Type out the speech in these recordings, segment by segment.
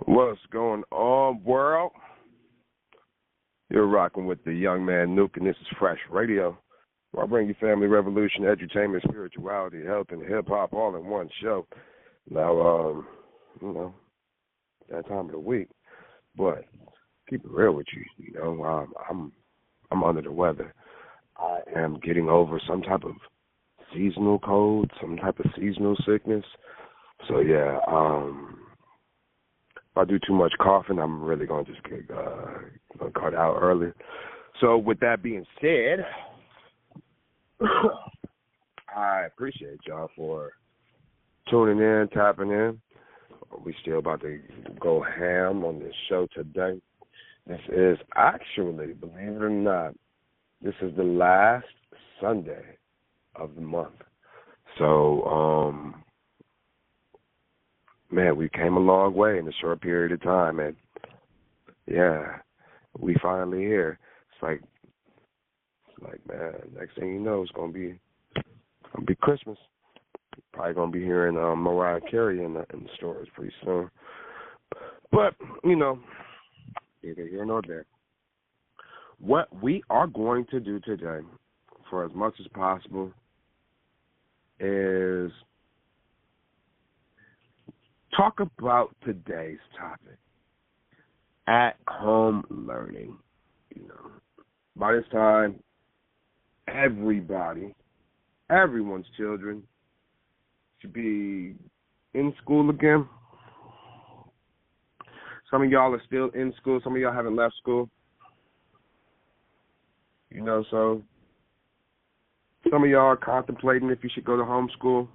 What's going on, world? You're rocking with the young man Nuke, and this is Fresh Radio, where I bring you family, revolution, edutainment, spirituality, health, and hip-hop all in one show. Now, that time of the week, but keep it real with you, I'm under the weather. I am getting over some type of seasonal cold, some type of seasonal sickness. So, yeah, if I do too much coughing, I'm really going to just get cut out early. So with that being said, I appreciate y'all for tuning in, tapping in. We still about to go ham on this show today. This is actually, believe it or not, this is the last Sunday of the month. So, man, we came a long way in a short period of time, and yeah, we finally here. It's like, man, next thing you know, it's gonna be Christmas. Probably gonna be hearing Mariah Carey in the stores pretty soon. But neither here nor there. What we are going to do today, for as much as possible, is talk about today's topic, at-home learning. By this time, everyone's children should be in school again. Some of y'all are still in school. Some of y'all haven't left school. So some of y'all are contemplating if you should go to homeschool.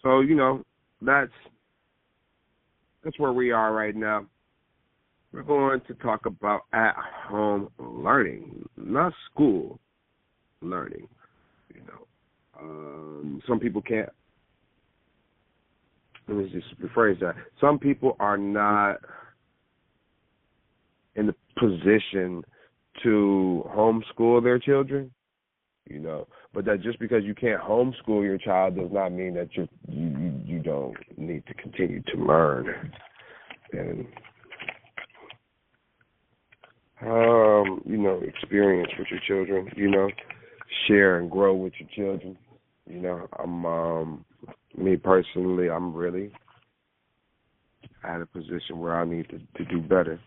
So, that's where we are right now. We're going to talk about at-home learning, not school learning. Some people can't. Let me just rephrase that. Some people are not in the position to homeschool their children. But that just because you can't homeschool your child does not mean that you don't need to continue to learn and experience with your children. Share and grow with your children. Me personally, I'm really at a position where I need to do better.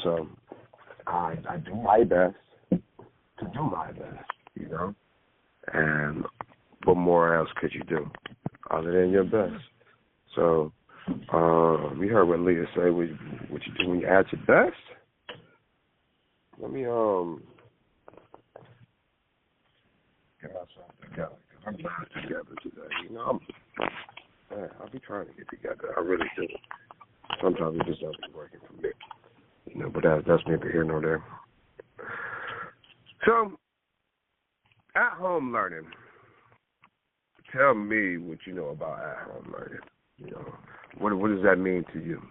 So I do my best to do my best. And what more else could you do other than your best? So, you heard what Leah said, what you do when you add your best? Let me, get myself together, because I'm not together today. I'll be trying to get together. I really do. Sometimes it just doesn't be working for me. But that's neither here nor there. So, at-home learning. Tell me what you know about at-home learning. What does that mean to you?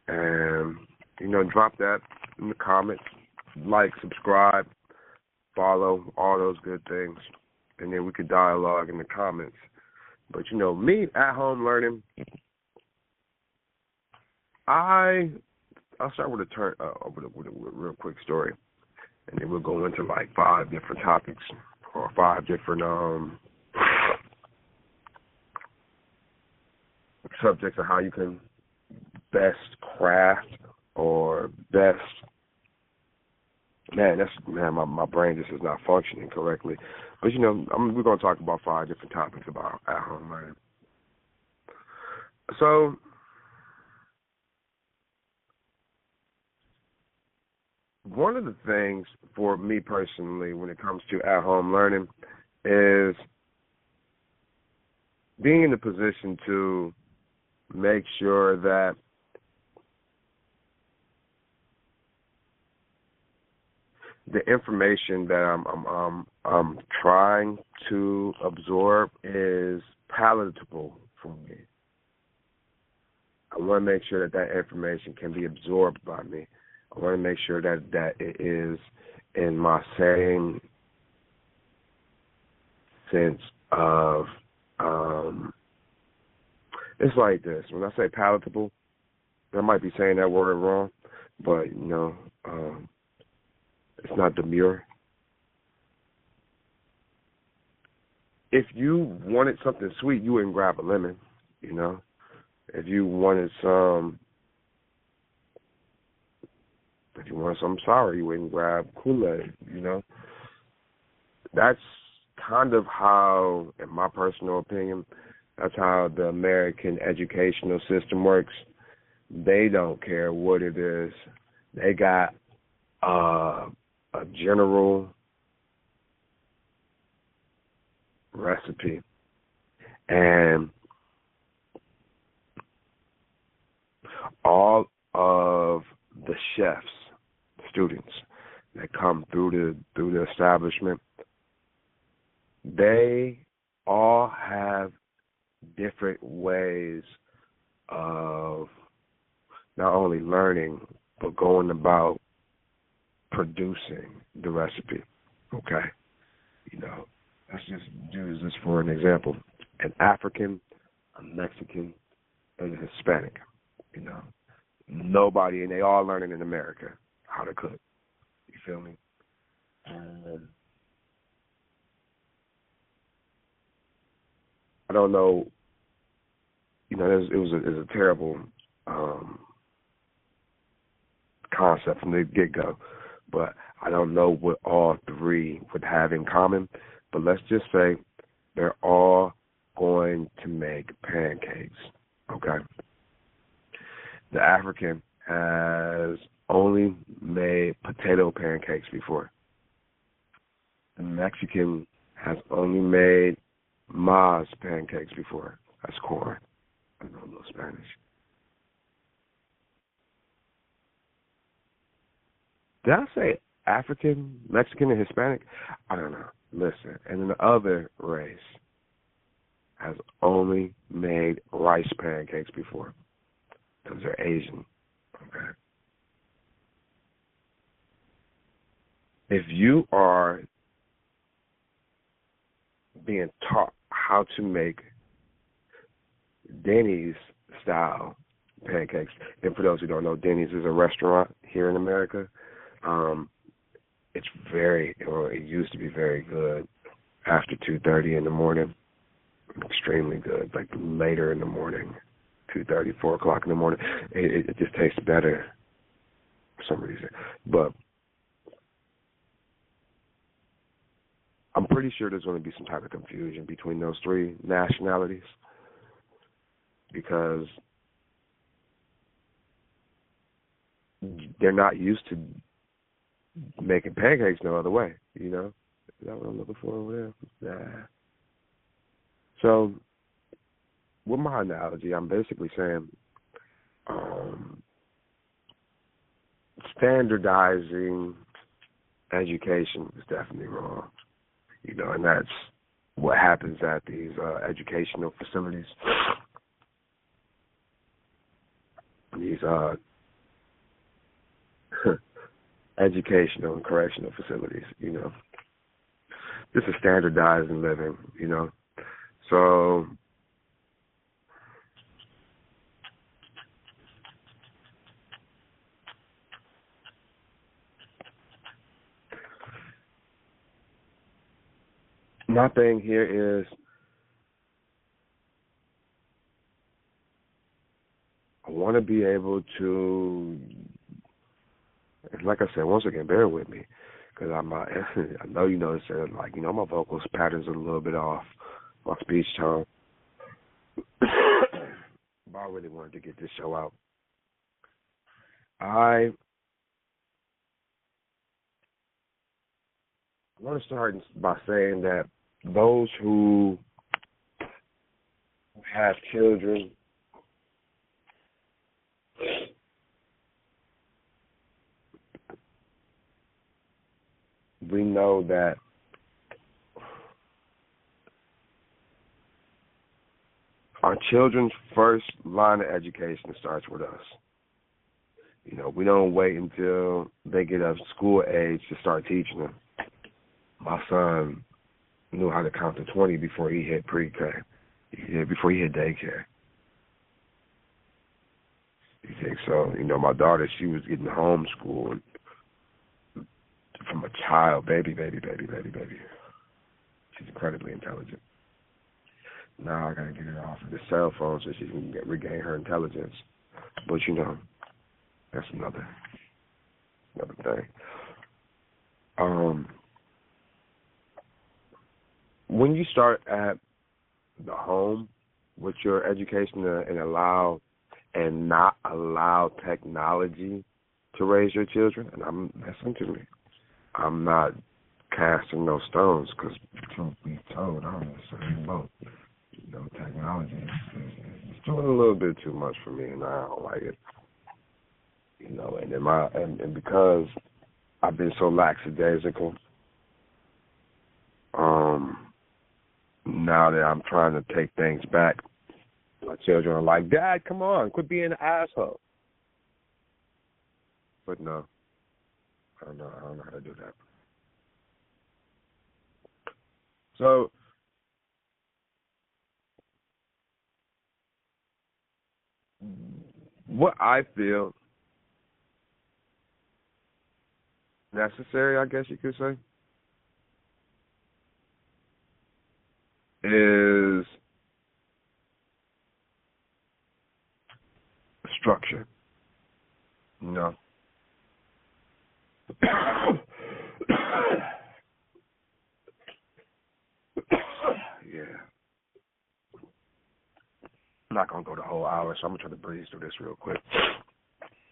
And drop that in the comments. Like, subscribe, follow, all those good things, and then we could dialogue in the comments. But me, at-home learning. I'll start with with a real quick story. And then we'll go into 5 different topics or 5 different subjects of how you can best craft or best. My brain just is not functioning correctly. But we're going to talk about 5 different topics about at-home learning. So, one of the things for me personally when it comes to at-home learning is being in the position to make sure that the information that I'm trying to absorb is palatable for me. I want to make sure that information can be absorbed by me. I want to make sure that it is in my same sense of It's like this. When I say palatable, I might be saying that word wrong, but, it's not demure. If you wanted something sweet, you wouldn't grab a lemon, If you wanted something sour, you wouldn't grab Kool-Aid, That's kind of how, in my personal opinion, that's how the American educational system works. They don't care what it is. They got a general recipe. And all of the chefs, students that come through the establishment, they all have different ways of not only learning, but going about producing the recipe. Okay? Let's just use this for an example. An African, a Mexican, and a Hispanic. Nobody, and they all learning in America how to cook. You feel me? I don't know. It was a terrible concept from the get-go, but I don't know what all three would have in common. But let's just say they're all going to make pancakes. Okay. The African has only made potato pancakes before. The Mexican has only made Ma's pancakes before. That's corn. I know a little Spanish. Did I say African, Mexican, and Hispanic? I don't know. Listen. And then the other race has only made rice pancakes before. Because they're Asian. Okay. If you are being taught how to make Denny's style pancakes, and for those who don't know, Denny's is a restaurant here in America. It used to be very good after 2:30 in the morning. Extremely good, like later in the morning, 2:30, 4 o'clock in the morning. It just tastes better for some reason. But I'm pretty sure there's going to be some type of confusion between those three nationalities because they're not used to making pancakes no other way, Is that what I'm looking for over there? Nah. So, with my analogy, I'm basically saying standardizing education is definitely wrong, and that's what happens at these educational facilities, these educational and correctional facilities, This is standardizing living, So my thing here is I want to be able to, like I said, once again, bear with me, because I know you notice that, my vocal patterns are a little bit off, my speech tone. But I really wanted to get this show out. I want to start by saying that those who have children we know that our children's first line of education starts with us. We don't wait until they get of school age to start teaching them. My son knew how to count to 20 before he hit pre-K, before he hit daycare. think so. You know, my daughter, she was getting homeschooled from a child, baby. She's incredibly intelligent. Now I got to get her off of the cell phone so she can regain her intelligence. But, you know, that's another thing. When you start at the home with your education and not allow technology to raise your children, and listen to me, I'm not casting no stones because, truth be told, I'm in the same boat. You know, technology is doing a little bit too much for me, and I don't like it. You know, and because I've been so lackadaisical, now that I'm trying to take things back, my children are like, Dad, come on, quit being an asshole. But no, I don't know how to do that. So, what I feel necessary, I guess you could say, is structure. You know? Yeah. I'm not going to go the whole hour, so I'm going to try to breeze through this real quick.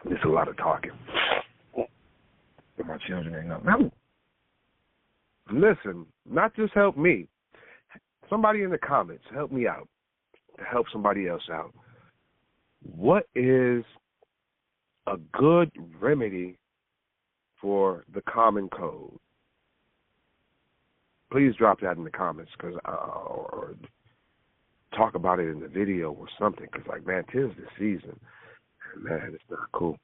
There's a lot of talking. But my children ain't nothing. Listen, not just help me. Somebody in the comments, help me out to help somebody else out. What is a good remedy for the common cold? Please drop that in the comments, or talk about it in the video or something, because, like, man, 'tis the season. And, man, it's not cool.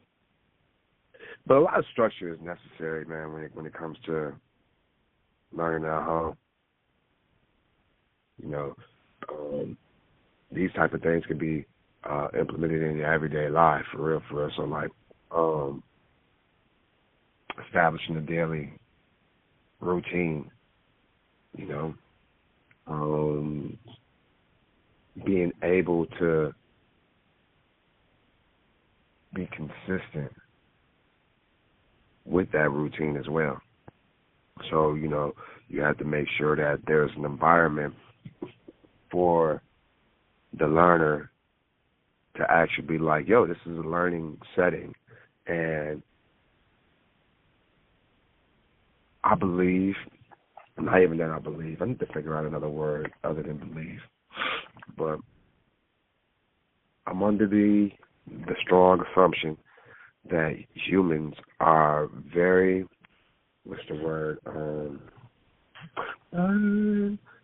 But a lot of structure is necessary, man, when it comes to learning at home. You know, these type of things can be implemented in your everyday life, for real. So, like, establishing a daily routine, you know, being able to be consistent with that routine as well. So, you know, you have to make sure that there's an environment for the learner to actually be like, yo, this is a learning setting. And I believe, not even that I believe, I need to figure out another word other than believe. But I'm under the strong assumption that humans are very, what's the word?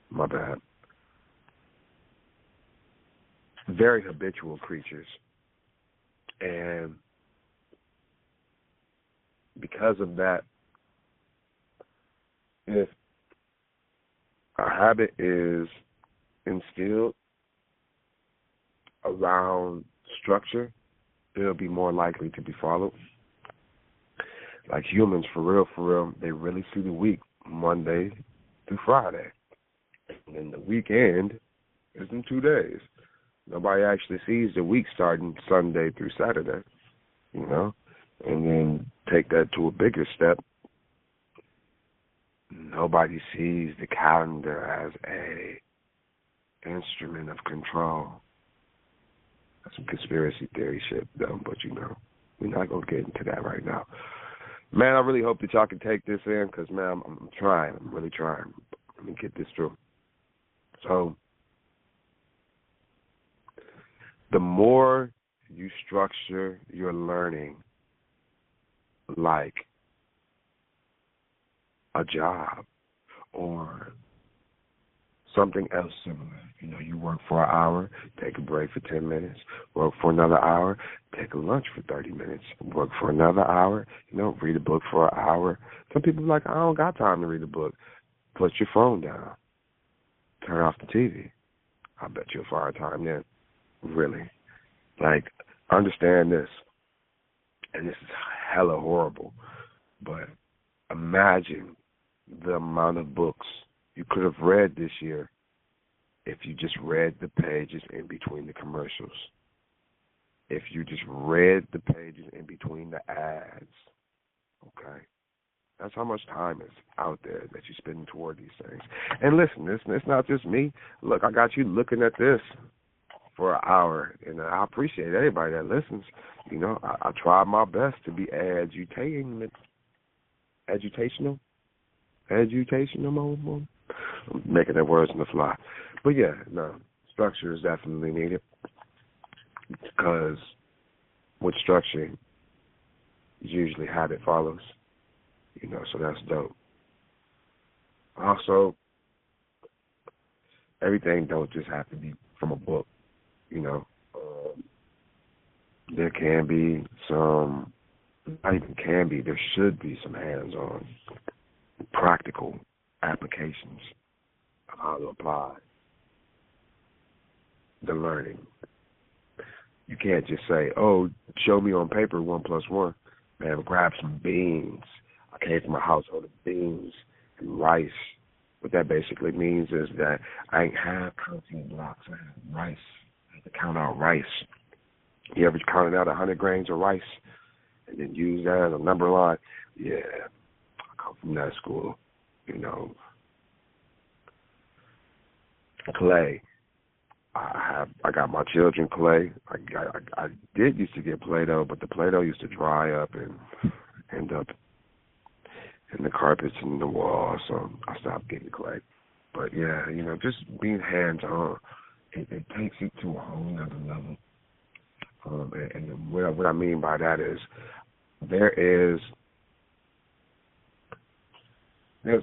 My bad. Very habitual creatures. And because of that, if a habit is instilled around structure, it'll be more likely to be followed. Like humans, for real, they really see the week Monday through Friday. And then the weekend is in 2 days. Nobody actually sees the week starting Sunday through Saturday, you know? And then take that to a bigger step. Nobody sees the calendar as a instrument of control. That's some conspiracy theory shit, though, but, you know, we're not going to get into that right now. Man, I really hope that y'all can take this in because, man, I'm trying. I'm really trying. Let me get this through. So, the more you structure your learning like a job or something else similar. You know, you work for an hour, take a break for 10 minutes, work for another hour, take a lunch for 30 minutes, work for another hour, you know, read a book for an hour. Some people are like, I don't got time to read a book. Put your phone down. Turn off the TV. I bet you'll find time then. Really. Like, understand this. and this is hella horrible, but imagine the amount of books you could have read this year if you just read the pages in between the commercials. If you just read the pages in between the ads, okay? That's how much time is out there that you're spending toward these things. And listen, it's not just me. Look, I got you looking at this for an hour, and I appreciate everybody that listens. You know, I try my best to be edutational. I'm making that words on the fly. But yeah, no, structure is definitely needed, because with structure, usually habit follows. You know, so that's dope. Also, everything don't just have to be from a book. You know, there can be some, not even can be, there should be some hands-on, practical applications of how to apply the learning. You can't just say, oh, show me on paper 1 + 1. Man, grab some beans. I came from a household of beans and rice. What that basically means is that I ain't have protein blocks. I have rice. I have to count out rice. You ever counted out 100 grains of rice and then use that as a number line? Yeah, I come from that school. You know, clay. I got my children clay. I did used to get Play-Doh, but the Play-Doh used to dry up and end up in the carpets and in the walls, so I stopped getting clay. But yeah, you know, just being hands-on, it takes it to a whole nother level. And what I mean by that is there's a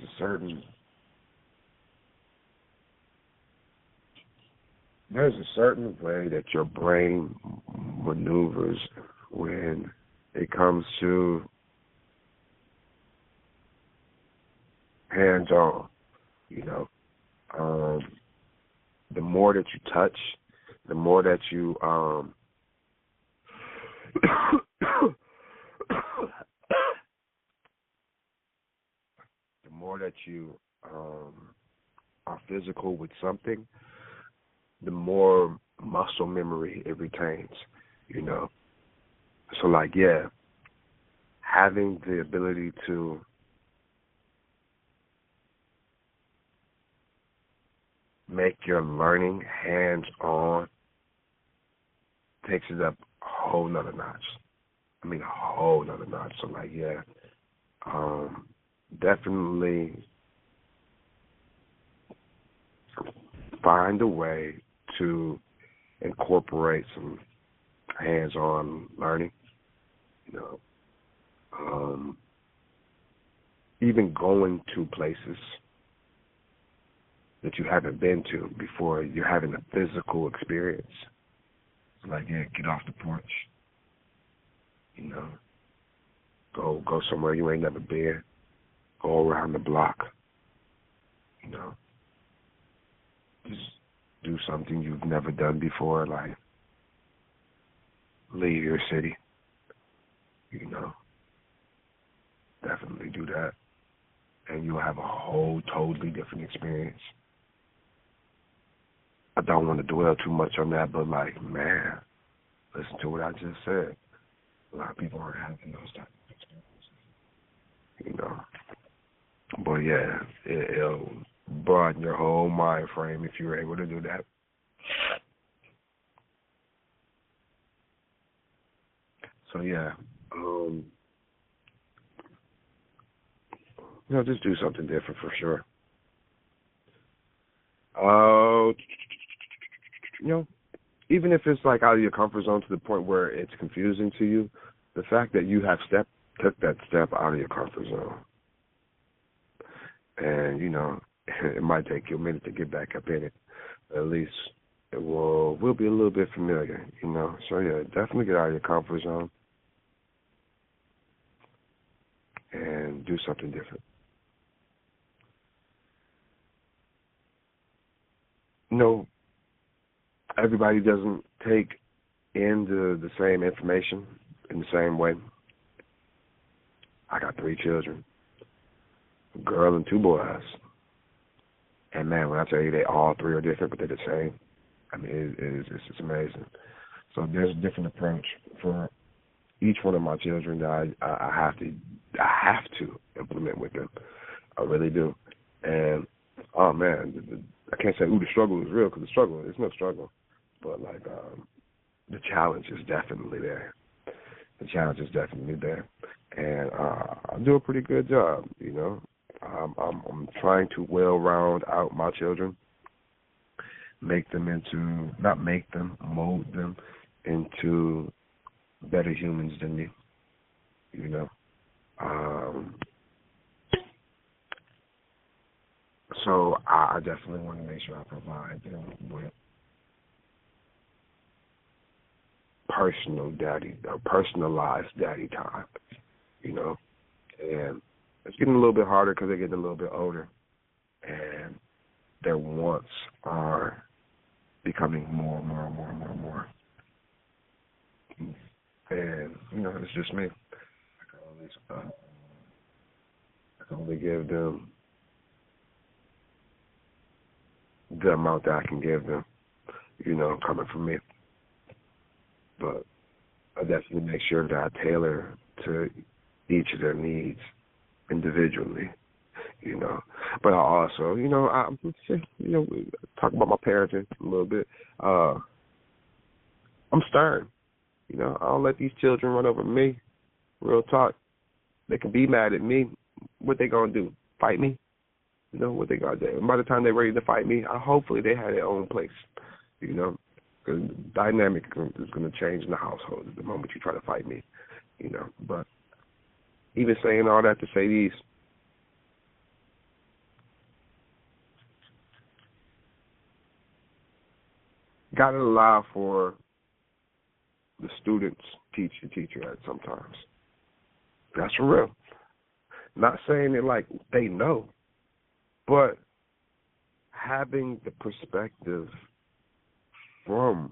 certain way that your brain maneuvers when it comes to hands-on. You know, the more that you touch, the more that you the more that you are physical with something, the more muscle memory it retains, you know. So, like, yeah, having the ability to make your learning hands-on takes it up a whole nother notch. I mean, a whole nother notch. So, like, yeah, definitely find a way to incorporate some hands-on learning, you know, even going to places that you haven't been to before. You're having a physical experience. It's like, yeah, get off the porch, you know, go somewhere you ain't never been, go around the block, you know, just do something you've never done before, like leave your city, you know, definitely do that, and you'll have a whole totally different experience. I don't want to dwell too much on that, but, like, man, listen to what I just said. A lot of people aren't having those type of experiences, you know. But, yeah, it'll broaden your whole mind frame if you're able to do that. So, yeah, you know, just do something different for sure. You know, even if it's like out of your comfort zone to the point where it's confusing to you, the fact that you have took that step out of your comfort zone, and, you know, it might take you a minute to get back up in it. At least it will be a little bit familiar, you know. So, yeah, definitely get out of your comfort zone and do something different. You know, everybody doesn't take in the same information in the same way. I got 3 children, a girl and 2 boys. And, man, when I tell you they all 3 are different, but they're the same, I mean, it's just amazing. So there's a different approach for each one of my children that I have to implement with them. I really do. And, oh, man, I can't say, the struggle is real, because the struggle, there's no struggle. But, like, the challenge is definitely there. The challenge is definitely there. And I do a pretty good job, you know. I'm trying to well-round out my children, mold them into better humans than me, you know. So I definitely want to make sure I provide them with personalized daddy time, you know. And it's getting a little bit harder because they're getting a little bit older, and their wants are becoming more. And, you know, it's just me. I can only give them the amount that I can give them, you know, coming from me. But I definitely make sure that I tailor to each of their needs individually, you know. But I also, you know, talk about my parenting a little bit. I'm stern. You know, I don't let these children run over me. Real talk. They can be mad at me. What they gonna do? Fight me? You know, what they gonna do? And by the time they're ready to fight me, hopefully they have their own place. You know, because the dynamic is gonna change in the household the moment you try to fight me. You know, but even saying all that to say these. Gotta allow for the students teach the teacher at sometimes. That's for real. Not saying it like they know, but having the perspective from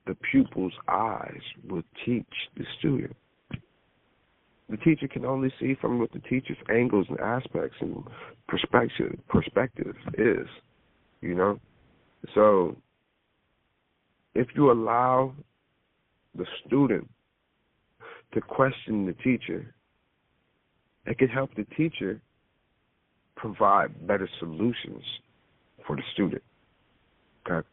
the pupil's eyes will teach the student. The teacher can only see from what the teacher's angles and aspects and perspective is, you know. So if you allow the student to question the teacher, it can help the teacher provide better solutions for the student. Okay?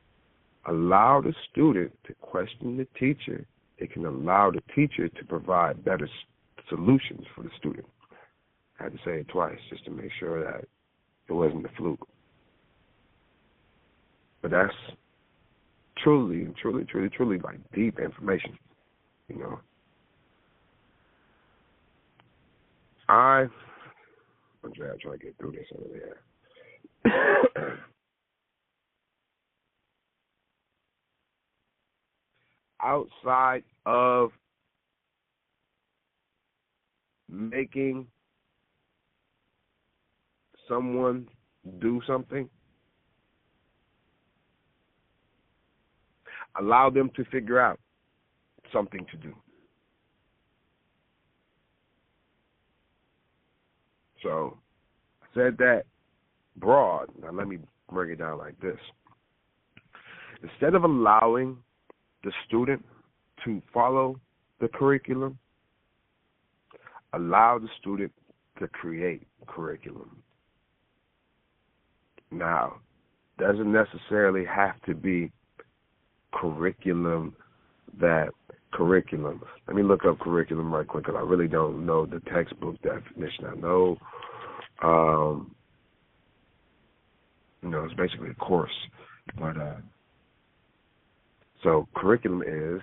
Allow the student to question the teacher. It can allow the teacher to provide better solutions for the student. I had to say it twice just to make sure that it wasn't a fluke. But that's truly like deep information, you know. I'm trying to get through this over there. Outside of making someone do something, allow them to figure out something to do. So I said that broad. Now let me break it down like this. Instead of allowing the student to follow the curriculum, allow the student to create curriculum. Now, doesn't necessarily have to be curriculum. Let me look up curriculum right quick because I really don't know the textbook definition. I know, it's basically a course. But so curriculum is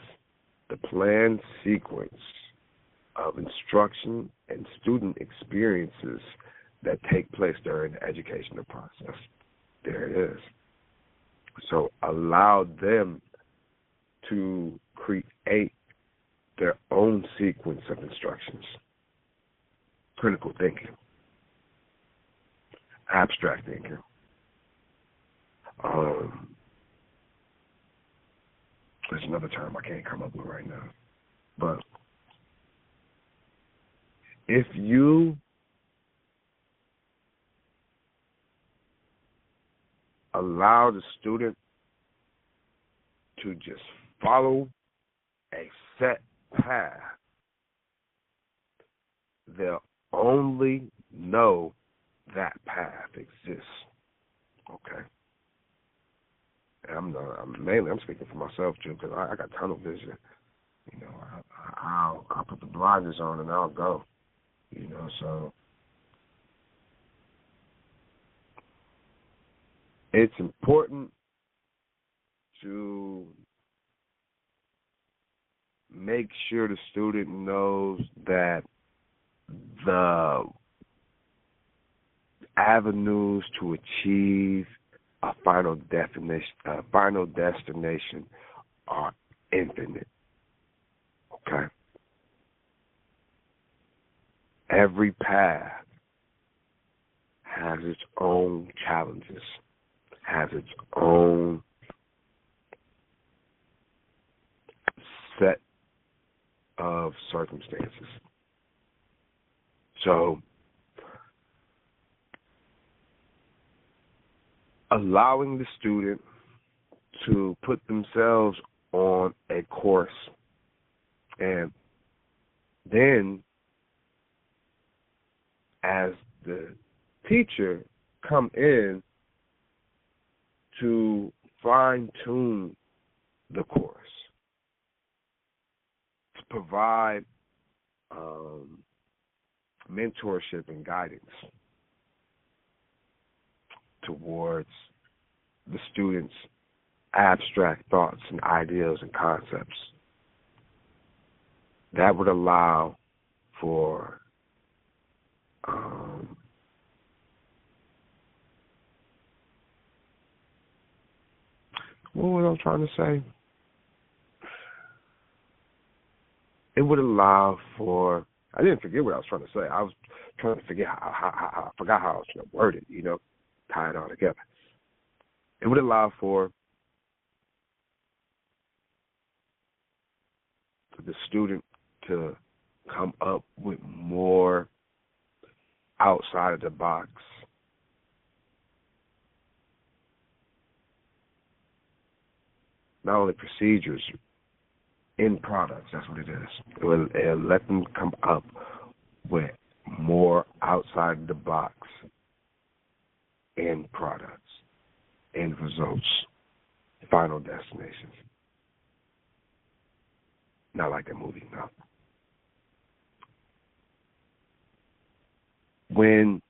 the planned sequence of instruction and student experiences that take place during the educational process. There it is. So allow them to create their own sequence of instructions. Critical thinking, abstract thinking. There's another term I can't come up with right now. But if you allow the student to just follow a set path, they'll only know that path exists. Okay? And I'm speaking for myself too, because I got tunnel vision. You know, I'll put the blinders on and I'll go. You know, so it's important to make sure the student knows that the avenues to achieve a final destination are infinite. Okay? Every path has its own challenges, has its own set of circumstances. So, allowing the student to put themselves on a course and then as the teacher come in to fine-tune the course, to provide mentorship and guidance towards the students' abstract thoughts and ideas and concepts. That would allow for what was I trying to say? It would allow for, I didn't forget what I was trying to say. I was trying to forget how I forgot how I was going to word it, you know, tie it all together. It would allow for the student to come up with more outside of the box not only procedures, in products. That's what it is. It'll let them come up with more outside the box end products, end results, final destinations. Not like a movie, no. When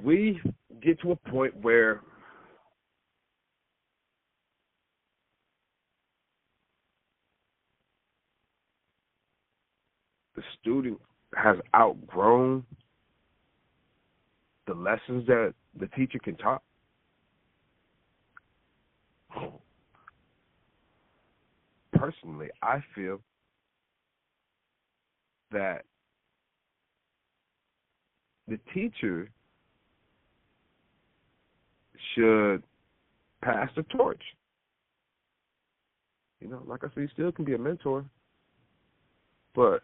we get to a point where the student has outgrown the lessons that the teacher can talk, personally, I feel that the teacher should pass the torch. You know, like I said, you still can be a mentor, but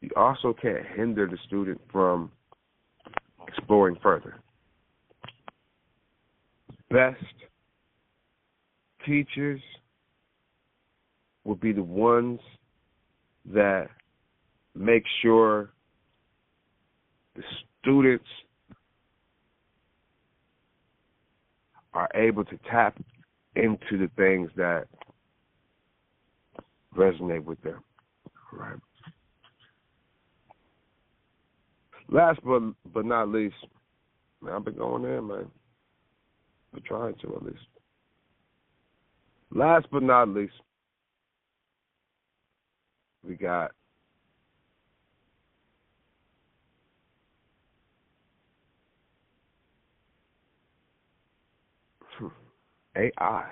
you also can't hinder the student from exploring further. Best teachers will be the ones that make sure the students are able to tap into the things that resonate with them. Right. Last but not least, man, I've been going in, man. I'm trying to at least. Last but not least, we got AI.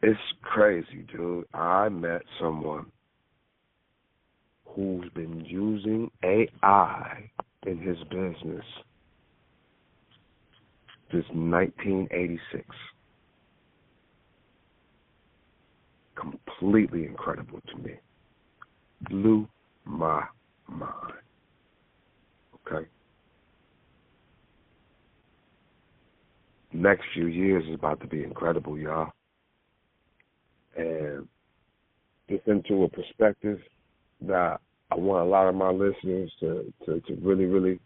It's crazy, dude. I met someone who's been using AI in his business since 1986. completely incredible to me. Blew my mind. Okay? Next few years is about to be incredible, y'all. And just into a perspective that I want a lot of my listeners to really, really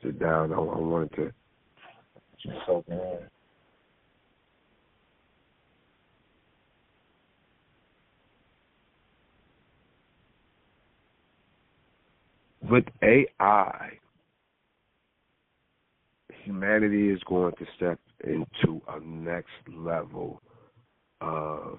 sit down. I wanted to just soak it in. With AI, humanity is going to step into a next level of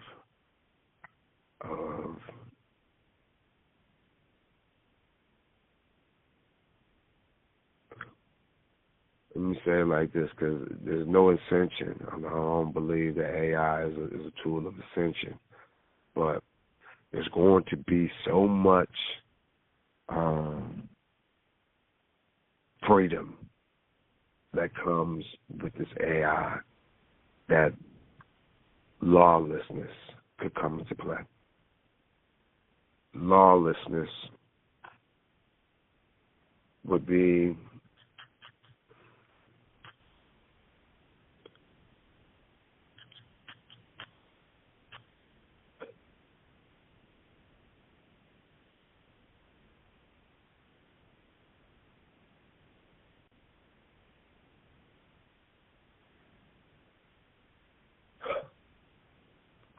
let me say it like this, because there's no ascension. I don't believe that AI is a tool of ascension, but there's going to be so much freedom that comes with this AI that lawlessness could come into play. Lawlessness would be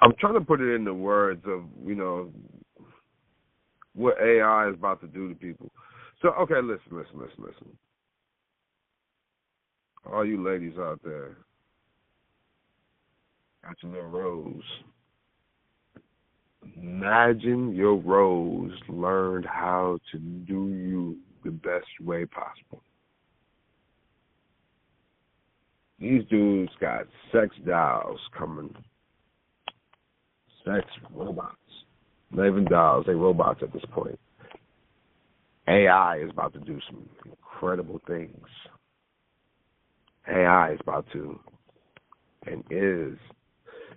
I'm trying to put it in the words of, what AI is about to do to people. So, okay, listen. All you ladies out there, got your little rose. Imagine your rose learned how to do you the best way possible. These dudes got sex dolls coming. Sex robots. Not even dolls, they robots at this point. AI is about to do some incredible things. AI is about to and is.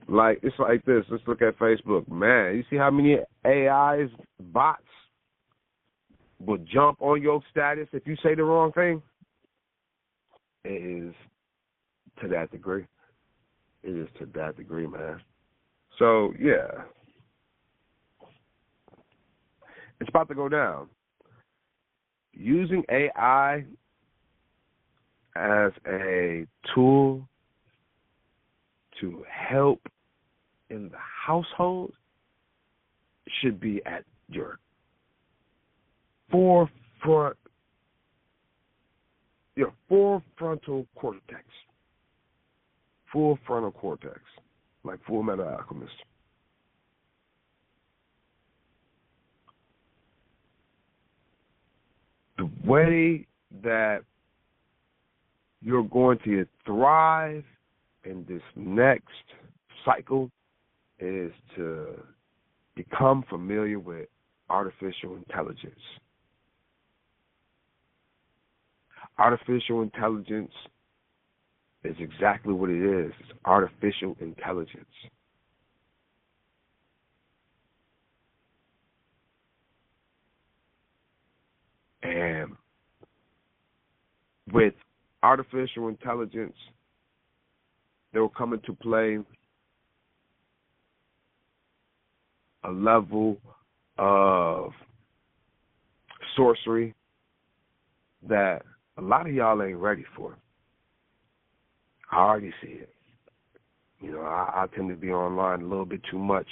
It's like this. Let's look at Facebook. Man, you see how many AIs, bots, will jump on your status if you say the wrong thing? It is to that degree. It is to that degree, man. So, yeah, it's about to go down. Using AI as a tool to help in the household should be at your forefront, your full frontal cortex, like Full Metal Alchemist. The way that you're going to thrive in this next cycle is to become familiar with artificial intelligence. Artificial intelligence is exactly what it is. It's artificial intelligence. And with artificial intelligence, there will come into play a level of sorcery that a lot of y'all ain't ready for. I already see it. I tend to be online a little bit too much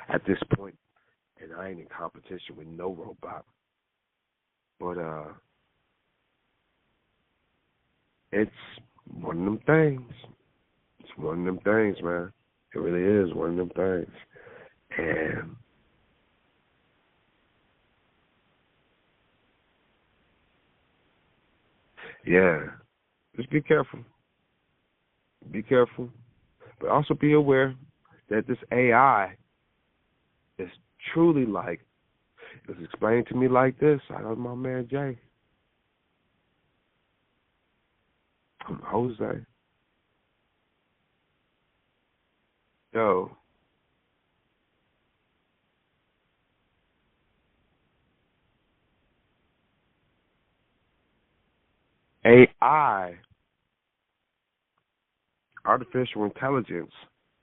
at this point, and I ain't in competition with no robot. But it's one of them things. It's one of them things, man. It really is one of them things. And yeah, just be careful. Be careful. But also be aware that this AI is truly like, it was explained to me like this. I know my man Jay. Jose. Yo. AI, artificial intelligence,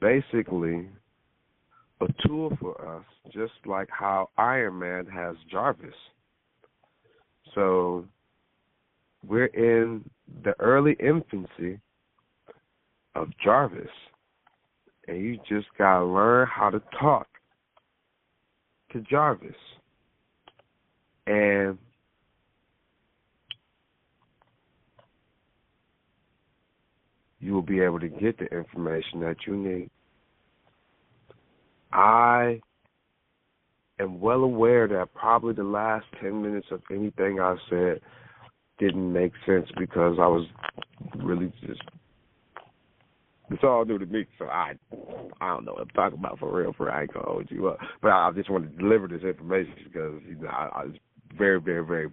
basically a tool for us, just like how Iron Man has Jarvis. So we're in the early infancy of Jarvis, and you just gotta learn how to talk to Jarvis. And you will be able to get the information that you need. I am well aware that probably the last 10 minutes of anything I said didn't make sense because I was really just, it's all new to me, so I don't know what I'm talking about for real. I ain't gonna hold you up, but I just want to deliver this information because I was very, very, very,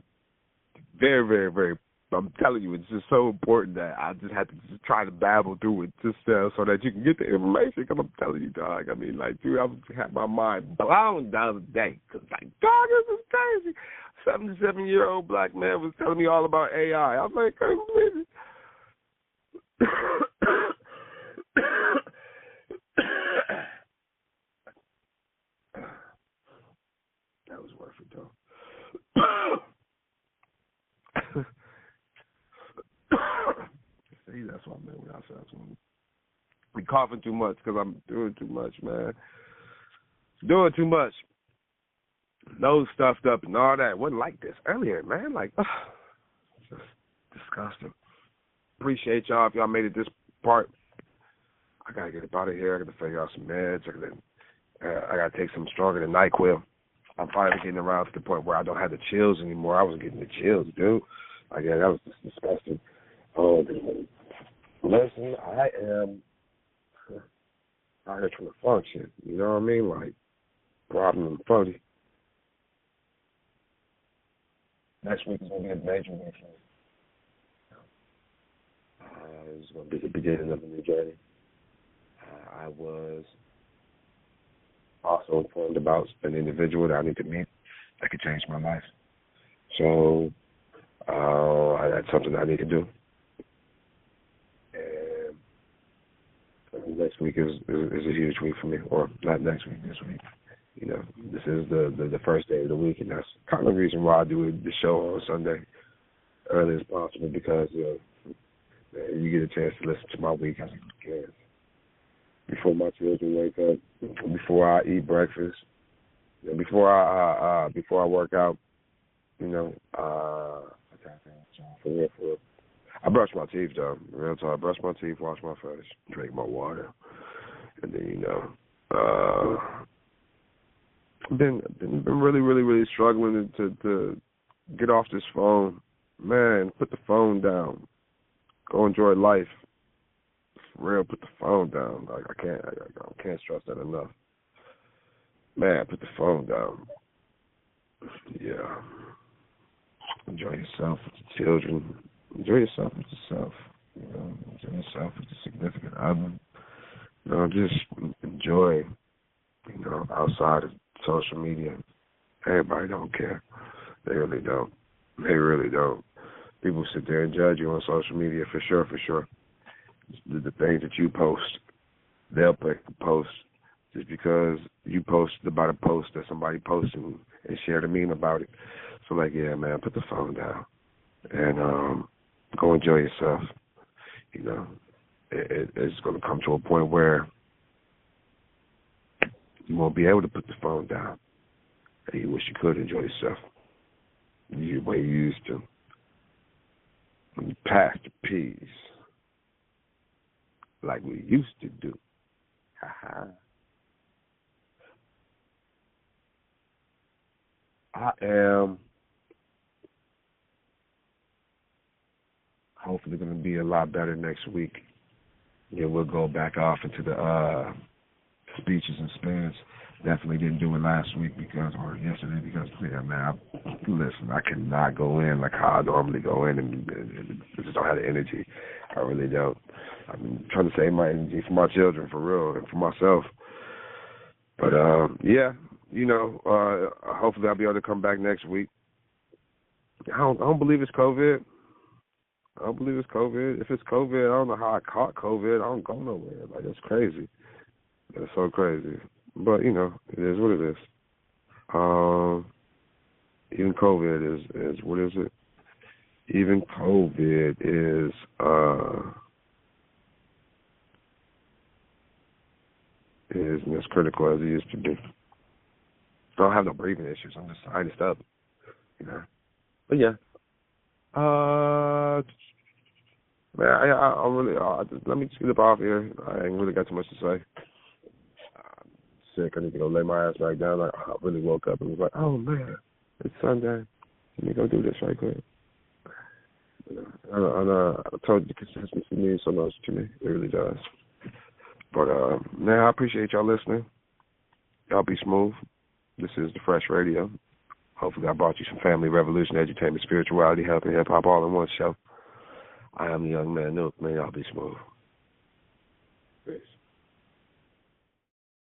very, very, very. I'm telling you, it's just so important that I just had to just try to babble through it just so that you can get the information. Because I'm telling you, dog. I mean, like, dude, I had my mind blown the other day. Because, like, dog, this is crazy. 77-year-old black man was telling me all about AI. I was like, I couldn't believe it. That was worth it, though. See, that's what I meant when I said something. I'm coughing too much because I'm doing too much, man. Doing too much. Nose stuffed up and all that. Wasn't like this earlier, man. Like, just disgusting. Appreciate y'all if y'all made it this part. I gotta get up out of here. I gotta figure out some meds. I gotta take some stronger than NyQuil. I'm finally getting around to the point where I don't have the chills anymore. I was getting the chills, dude. Like, yeah, that was just disgusting. Oh, listen, I am out here trying to function. You know what I mean? Like, problem funny. Next week is going to be a major week for me. It's going to be the beginning of a new journey. I was also informed about an individual that I need to meet that could change my life. So that's something I need to do. And next week is a huge week for me, or not next week, this week. You know, this is the first day of the week, and that's kind of the reason why I do the show on Sunday early as possible, because you get a chance to listen to my week as it begins. Before my children wake up, before I eat breakfast, and before I work out, you know, for real. I brush my teeth, though. Real talk. I brush my teeth, wash my face, drink my water, and then, you know, I've been really, really, really struggling to get off this phone. Man, put the phone down. Go enjoy life. For real, put the phone down. Like, I can't stress that enough. Man, put the phone down. Yeah. Enjoy yourself with your children. Enjoy yourself with yourself. You know, enjoy yourself with your significant other. You know, just enjoy, you know, outside of social media. Everybody don't care. They really don't. They really don't. People sit there and judge you on social media for sure. The things that you post, they'll post just because you posted about a post that somebody posted and shared a meme about it. So, like, yeah, man, put the phone down and go enjoy yourself. You know, it's going to come to a point where you won't be able to put the phone down, and you wish you could enjoy yourself the way you used to. When you pass the peas like we used to do. I am hopefully going to be a lot better next week. Yeah, we'll go back off into the speeches and spins. Definitely didn't do it last week or yesterday because, yeah, man, listen, I cannot go in like how I normally go in and just don't have the energy. I really don't. I've been trying to save my energy for my children, for real, and for myself. But, yeah, hopefully I'll be able to come back next week. I don't believe it's COVID. I don't believe it's COVID. If it's COVID, I don't know how I caught COVID. I don't go nowhere. Like, that's crazy. That's so crazy. But, it is what it is. Even COVID is what is it? Even COVID is isn't as critical as it used to be. I don't have no breathing issues. I'm just sinused up, But yeah. Man, I really let me just get up off here. I ain't really got too much to say. I'm sick. I need to go lay my ass back down. I really woke up and was like, oh man, it's Sunday. Let me go do this right quick. I told you the consistency means so much to me. It really does. But man, I appreciate y'all listening. Y'all be smooth. This is the Fresh Radio. Hopefully I brought you some family revolution, edutainment, spirituality, health, and hip-hop all in one show. I am the young man Nuke. Man, y'all be smooth.